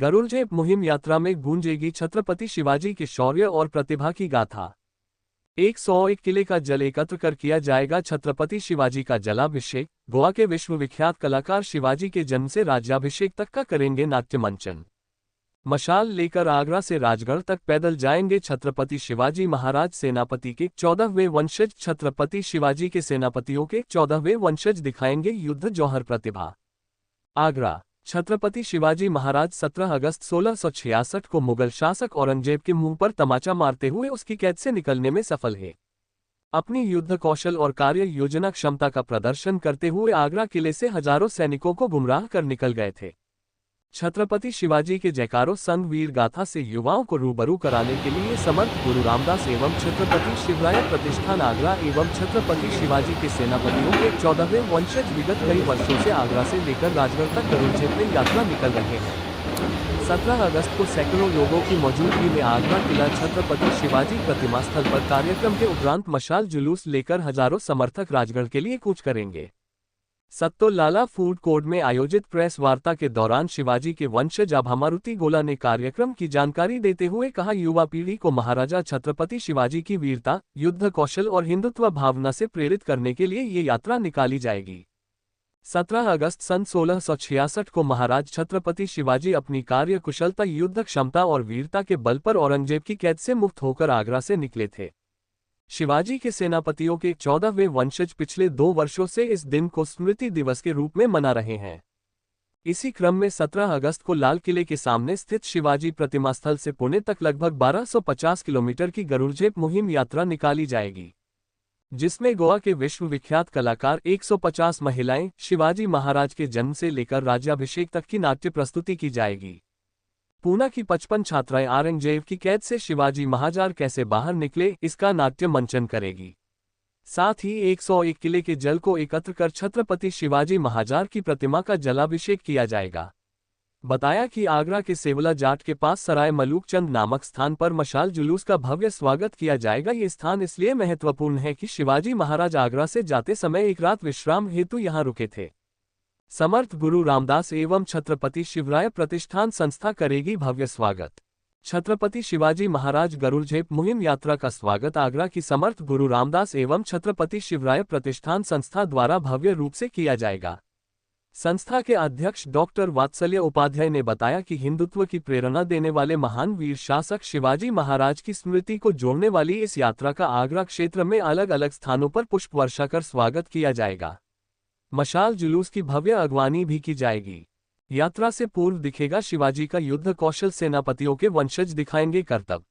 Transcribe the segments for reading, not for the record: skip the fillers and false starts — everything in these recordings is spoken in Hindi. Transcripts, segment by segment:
गरुड़झेप मुहिम यात्रा में गूंजेगी छत्रपति शिवाजी के शौर्य और प्रतिभा की गाथा। 101 किले का जल एकत्र कर किया जाएगा छत्रपति शिवाजी का जलाभिषेक। गोवा के विश्वविख्यात कलाकार शिवाजी के जन्म से राज्याभिषेक तक का करेंगे नाट्य मंचन। मशाल लेकर आगरा से राजगढ़ तक पैदल जाएंगे छत्रपति शिवाजी महाराज। सेनापति के 14वें वंशज छत्रपति शिवाजी के सेनापतियों के 14वें वंशज दिखाएंगे युद्ध जौहर प्रतिभा। आगरा। छत्रपति शिवाजी महाराज 17 अगस्त 1666 को मुगल शासक औरंगजेब के मुंह पर तमाचा मारते हुए उसकी कैद से निकलने में सफल है। अपनी युद्ध कौशल और कार्य योजना क्षमता का प्रदर्शन करते हुए आगरा किले से हजारों सैनिकों को गुमराह कर निकल गए थे। छत्रपति शिवाजी के जयकारों संग वीर गाथा से युवाओं को रूबरू कराने के लिए समर्थ गुरु रामदास एवं छत्रपति शिवराय प्रतिष्ठान आगरा एवं छत्रपति शिवाजी के सेनापतियों के 14वें वंशज विगत कई वर्षों से आगरा से लेकर राजगढ़ तक गरुड़झेप में यात्रा निकल रहे हैं। 17 अगस्त को सैकड़ों लोगों की मौजूदगी में आगरा किला छत्रपति शिवाजी प्रतिमा स्थल पर कार्यक्रम के उपरांत मशाल जुलूस लेकर हजारों समर्थक राजगढ़ के लिए कूच करेंगे। सत्तो लाला फूड कोर्ट में आयोजित प्रेस वार्ता के दौरान शिवाजी के वंशज आभा मारुति गोला ने कार्यक्रम की जानकारी देते हुए कहा, युवा पीढ़ी को महाराजा छत्रपति शिवाजी की वीरता, युद्ध कौशल और हिंदुत्व भावना से प्रेरित करने के लिए ये यात्रा निकाली जाएगी। 17 अगस्त सन 1666 को महाराज छत्रपति शिवाजी अपनी कार्य कुशलता, युद्ध क्षमता और वीरता के बल पर औरंगजेब की कैद से मुक्त होकर आगरा से निकले थे। शिवाजी के सेनापतियों के 14वें वंशज पिछले 2 वर्षों से इस दिन को स्मृति दिवस के रूप में मना रहे हैं। इसी क्रम में 17 अगस्त को लाल किले के सामने स्थित शिवाजी प्रतिमा स्थल से पुणे तक लगभग 1250 किलोमीटर की गरुड़झेप मुहिम यात्रा निकाली जाएगी, जिसमें गोवा के विश्वविख्यात कलाकार 150 महिलाएं शिवाजी महाराज के जन्म से लेकर राज्याभिषेक तक की नाट्य प्रस्तुति की जाएगी। पूना की 55 छात्राएं औरंगजेब की कैद से शिवाजी महाराज कैसे बाहर निकले, इसका नाट्य मंचन करेगी। साथ ही 101 किले के जल को एकत्र कर छत्रपति शिवाजी महाराज की प्रतिमा का जलाभिषेक किया जाएगा। बताया कि आगरा के सेवला जाट के पास सराय मलूक चंद नामक स्थान पर मशाल जुलूस का भव्य स्वागत किया जाएगा। ये स्थान इसलिए महत्वपूर्ण है कि शिवाजी महाराज आगरा से जाते समय एक रात विश्राम हेतु यहाँ रुके थे। समर्थ गुरु रामदास एवं छत्रपति शिवराय प्रतिष्ठान संस्था करेगी भव्य स्वागत। छत्रपति शिवाजी महाराज गरुड़झेप मुहिम यात्रा का स्वागत आगरा की समर्थ गुरु रामदास एवं छत्रपति शिवराय प्रतिष्ठान संस्था द्वारा भव्य रूप से किया जाएगा। संस्था के अध्यक्ष डॉक्टर वात्सल्य उपाध्याय ने बताया कि हिंदुत्व की प्रेरणा देने वाले महान वीर शासक शिवाजी महाराज की स्मृति को जोड़ने वाली इस यात्रा का आगरा क्षेत्र में अलग अलग स्थानों पर पुष्प वर्षा कर स्वागत किया जाएगा। मशाल जुलूस की भव्य अगवानी भी की जाएगी। यात्रा से पूर्व दिखेगा शिवाजी का युद्ध कौशल, सेनापतियों के वंशज दिखाएंगे करतब।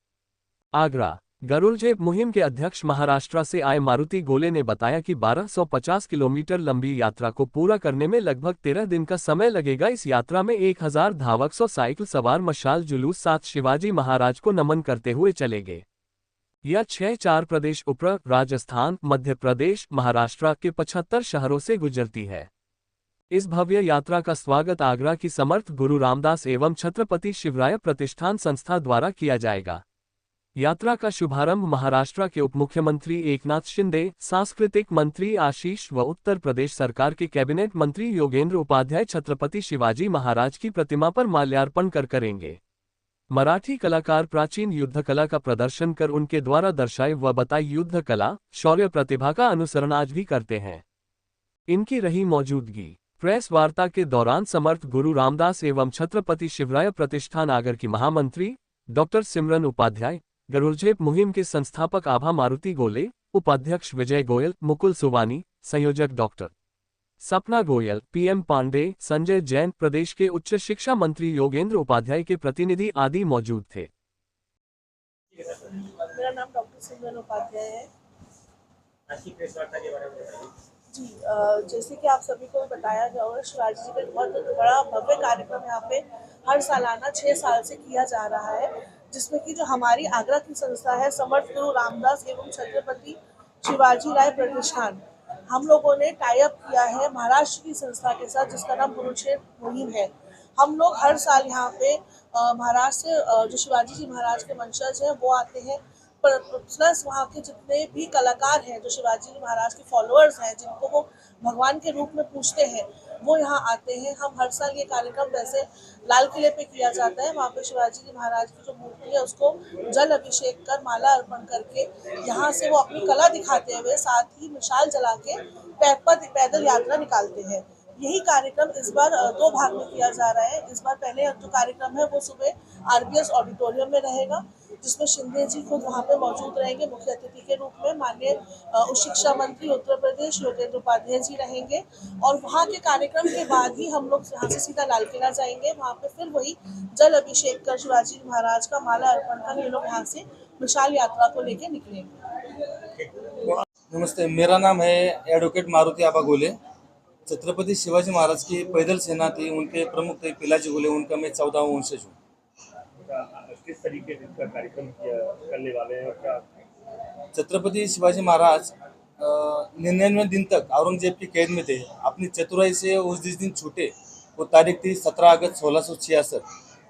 आगरा। गरुड़झेप मुहिम के अध्यक्ष महाराष्ट्र से आए मारुति गोले ने बताया कि 1250 किलोमीटर लंबी यात्रा को पूरा करने में लगभग 13 दिन का समय लगेगा। इस यात्रा में 1000 धावक 100 साइकिल सवार मशाल जुलूस साथ शिवाजी महाराज को नमन करते हुए चलेंगे। यह 6-4 प्रदेश ऊपर राजस्थान, मध्य प्रदेश, महाराष्ट्र के 75 शहरों से गुजरती है। इस भव्य यात्रा का स्वागत आगरा की समर्थ गुरु रामदास एवं छत्रपति शिवराय प्रतिष्ठान संस्था द्वारा किया जाएगा। यात्रा का शुभारंभ महाराष्ट्र के उप मुख्यमंत्री एकनाथ शिंदे, सांस्कृतिक मंत्री आशीष व उत्तर प्रदेश सरकार के कैबिनेट मंत्री योगेंद्र उपाध्याय छत्रपति शिवाजी महाराज की प्रतिमा पर माल्यार्पण कर करेंगे। मराठी कलाकार प्राचीन युद्ध कला का प्रदर्शन कर उनके द्वारा दर्शाई व बताई युद्ध कला, शौर्य प्रतिभा का अनुसरण आज भी करते हैं। इनकी रही मौजूदगी। प्रेस वार्ता के दौरान समर्थ गुरु रामदास एवं छत्रपति शिवराय प्रतिष्ठान आगर की महामंत्री डॉक्टर सिमरन उपाध्याय, गरुड़झेप मुहिम के संस्थापक आभा मारुति गोले, उपाध्यक्ष विजय गोयल, मुकुल सुवानी, संयोजक डॉक्टर सपना गोयल, पीएम पांडे, संजय जैन, प्रदेश के उच्च शिक्षा मंत्री योगेंद्र उपाध्याय के प्रतिनिधि आदि मौजूद थे। मेरा नाम डॉक्टर सिमरन उपाध्याय है। जी, जैसे कि आप सभी को बताया गया होगा, शिवाजी जी का बहुत बड़ा भव्य कार्यक्रम यहाँ पे हर सालाना 6 साल से किया जा रहा है, जिसमें कि जो हमारी आगरा की संस्था है समर्थ गुरु रामदास एवं छत्रपति शिवाजी राय प्रतिष्ठान, हम लोगों ने टाई अप किया है महाराष्ट्र की संस्था के साथ, जिसका नाम गरुड़झेप मुहिम है। हम लोग हर साल यहाँ पे महाराष्ट्र से जो शिवाजी जी महाराज के वंशज हैं वो आते हैं, प्लस वहाँ के जितने भी कलाकार हैं जो शिवाजी महाराज के फॉलोअर्स हैं, जिनको वो भगवान के रूप में पूजते हैं वो यहाँ आते हैं। हम हर साल ये कार्यक्रम वैसे लाल किले पे किया जाता है, वहाँ पे शिवाजी जी महाराज की जो मूर्ति है उसको जल अभिषेक कर माला अर्पण करके यहाँ से वो अपनी कला दिखाते हुए साथ ही मिसाल जला के पैदल यात्रा निकालते हैं। यही कार्यक्रम इस बार 2 भाग में किया जा रहा है। इस बार पहले जो कार्यक्रम है वो सुबह आरबीएस ऑडिटोरियम में रहेगा, जिसमें शिंदे जी खुद वहाँ पे मौजूद रहेंगे मुख्य अतिथि के रूप में। माननीय उच्च शिक्षा मंत्री उत्तर प्रदेश योगेंद्र उपाध्याय जी रहेंगे और वहाँ के कार्यक्रम के बाद ही हम लोग यहाँ से सीधा लाल किला जाएंगे। वहाँ पे फिर वही जल अभिषेक कर शिवाजी महाराज का माला अर्पण कर ये लोग यहाँ से विशाल यात्रा को लेकर निकलेंगे। नमस्ते, मेरा नाम है एडवोकेट मारुति आबा गोले। छत्रपति शिवाजी महाराज की पैदल सेना थी, उनके प्रमुख थे पिलाजी गोले, उनका मैं 14वां वंशज हूँ। किस तरीके से इसका कार्यक्रम करने वाले हैं और क्या? छत्रपति शिवाजी महाराज 99 दिन तक औरंगजेब की कैद में थे। अपनी चतुराई से उस जिस दिन छूटे वो तारीख थी 17 अगस्त 1666।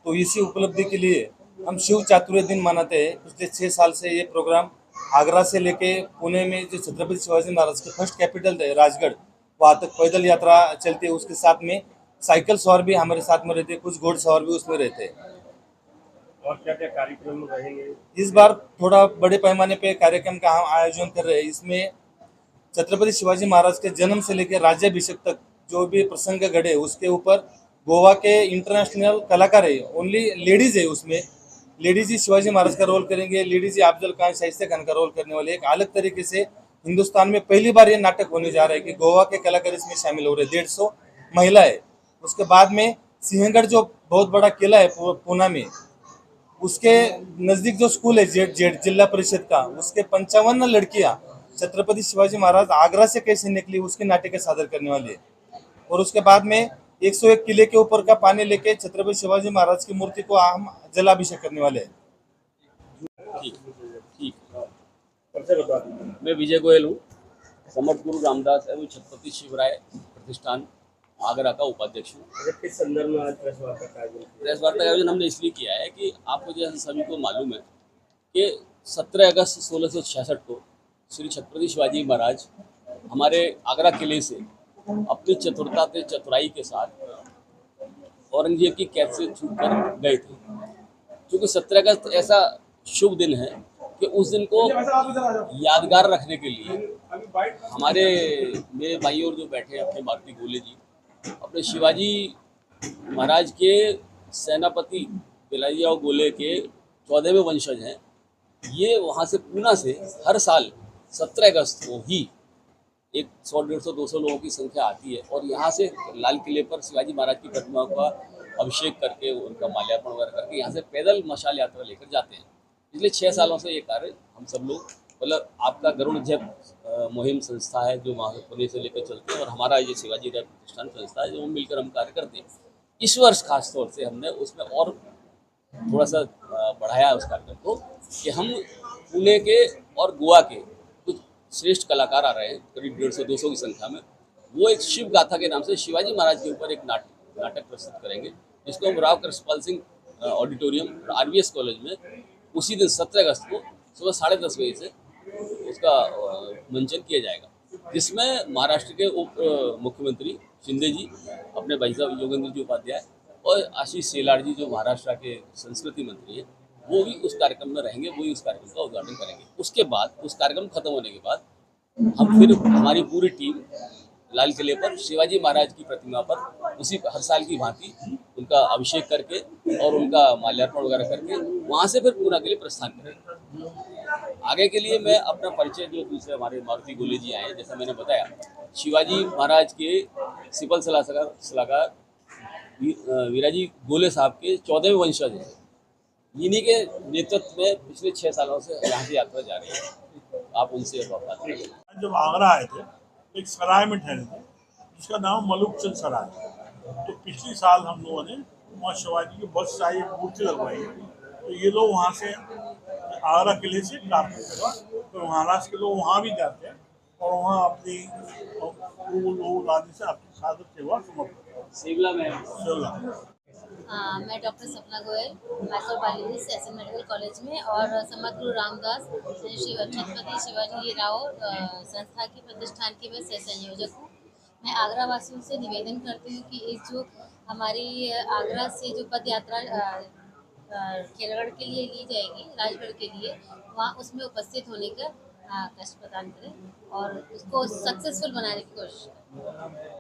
तो इसी उपलब्धि के लिए हम शिव चातुर्य दिन मनाते हैं। पिछले 6 साल से ये प्रोग्राम आगरा से लेके पुणे में जो छत्रपति शिवाजी महाराज के फर्स्ट कैपिटल थे राजगढ़, वहाँ तक पैदल यात्रा चलती है। उसके साथ में साइकिल सवार भी हमारे साथ में रहते, कुछ घोड़ सवार भी उसमें रहते हैं। और क्या क्या कार्यक्रम रहेंगे? इस बार थोड़ा बड़े पैमाने पे कार्यक्रम का हम आयोजन कर रहे हैं। इसमें छत्रपति शिवाजी महाराज के जन्म से लेकर राज्याभिषेक तक जो भी प्रसंग घड़े उसके ऊपर गोवा के इंटरनेशनल कलाकार है, ओनली लेडीज है, उसमें लेडीज ही शिवाजी महाराज का रोल करेंगे, लेडीज ही अफजल खान शाइस्ता खान का रोल करने वाले। एक अलग तरीके से हिंदुस्तान में पहली बार ये नाटक होने जा रहा है कि गोवा के कलाकार इसमें शामिल हो रहे हैं। 150 महिला है। उसके बाद में सिंहगढ़ जो बहुत बड़ा किला है पूना में, उसके नजदीक जो स्कूल है जेड जिला परिषद का, उसके 55 लड़कियां छत्रपति शिवाजी महाराज आगरा से कैसे निकली उसके नाट्य सादर करने वाली है। और उसके बाद में 101 किले के ऊपर का पानी लेके छत्रपति शिवाजी महाराज की मूर्ति को हम जलाभिषेक करने वाले हैं। ठीक। सबसे बता दीजिए। मैं विजय गोयल हूँ, समर्थ गुरु रामदास एवं छत्रपति शिवराय प्रतिष्ठान आगरा का उपाध्यक्ष हूँ। अच्छा, किस संदर्भ में आज प्रेस वार्ता का आयोजन किया? प्रेस वार्ता का आयोजन हमने इसलिए किया है कि आपको जैसे सभी को मालूम है कि 17 अगस्त 1666 को श्री छत्रपति शिवाजी महाराज हमारे आगरा किले से अपनी चतुरता से चतुराई के साथ औरंगजेब की कैद से छूट कर गए थे। क्योंकि 17 अगस्त ऐसा शुभ दिन है कि उस दिन को यादगार रखने के लिए हमारे मेरे भाई और जो बैठे हैं अपने मारुति गोले जी अपने शिवाजी महाराज के सेनापति पिलाजीराव गोले के 14वें वंशज हैं। ये वहाँ से पूना से हर साल 17 अगस्त को ही 100, 150, 200 लोगों की संख्या आती है और यहाँ से लाल किले पर शिवाजी महाराज की प्रतिमा का अभिषेक करके उनका माल्यार्पण वगैरह करके यहाँ से पैदल मशाल यात्रा लेकर जाते हैं। पिछले 6 सालों से ये कार्य हम सब लोग, मतलब आपका गरुड़ जप मुहिम संस्था है जो वहाँ पुणे से लेकर चलते हैं और हमारा ये शिवाजी राय प्रतिष्ठान संस्था है जो मिलकर हम कार्य करते हैं। इस वर्ष खास तौर से हमने उसमें और थोड़ा सा बढ़ाया उस कार्यक्रम को कि हम पुणे के और गोवा के कुछ श्रेष्ठ कलाकार आ रहे हैं, करीब 150-200 की संख्या में। वो एक शिव गाथा के नाम से शिवाजी महाराज के ऊपर एक नाटक प्रस्तुत करेंगे, जिसको हम Rao Krishnapal Singh auditorium RBS college में उसी दिन 17 अगस्त को सुबह 10:30 बजे से उसका मंचन किया जाएगा, जिसमें महाराष्ट्र के उप मुख्यमंत्री शिंदे जी, अपने भाई साहब योगेंद्र जी उपाध्याय और आशीष शेलार जी जो महाराष्ट्र के संस्कृति मंत्री हैं, वो भी उस कार्यक्रम में रहेंगे, वो ही उस कार्यक्रम का उद्घाटन करेंगे। उसके बाद उस कार्यक्रम खत्म होने के बाद हम फिर हमारी पूरी टीम लाल किले पर शिवाजी महाराज की प्रतिमा पर उसी हर साल की भांति उनका अभिषेक करके और उनका माल्यार्पण वगैरह करके वहाँ से फिर पूना के लिए प्रस्थान करेंगे। आगे के लिए मैं अपना परिचय जो दूसरे हमारे मारुति गोले जी आए हैं, जैसा मैंने बताया, शिवाजी महाराज के सिपल सलाहकार वीराजी गोले साहब के 14वें वंशज हैं। इन्हीं के नेतृत्व में पिछले 6 सालों से यहाँ से यात्रा जा रही है। आप उनसे बात करेंगे। जब आगरा आए थे एक सराय में ठहरे थे जिसका नाम मलुकचंद सराय। तो पिछली साल हम लोगों ने वहाँ शिवाजी की बहुत सारी मूर्ति लगवाई। तो ये लोग वहाँ से आगरा किले से प्राप्त करते, तो महाराष्ट्र के लोग वहाँ भी जाते हैं और वहाँ अपनी फूल आदि से अपनी साधक सेवा समर्पित करते हैं। मैं doctor Sapna Goyal microbiologist SN medical college में और समर्थ गुरु रामदास छत्रपति शिवाजी राव संस्था की प्रतिष्ठान की मैं सह संयोजक हूँ। मैं आगरा वासियों से निवेदन करती हूँ कि इस जो हमारी आगरा से जो पद यात्रा खेलगढ़ के लिए ली जाएगी, राजगढ़ के लिए, वहाँ उसमें उपस्थित होने का कष्ट प्रदान करें और उसको सक्सेसफुल बनाने की कोशिश करें।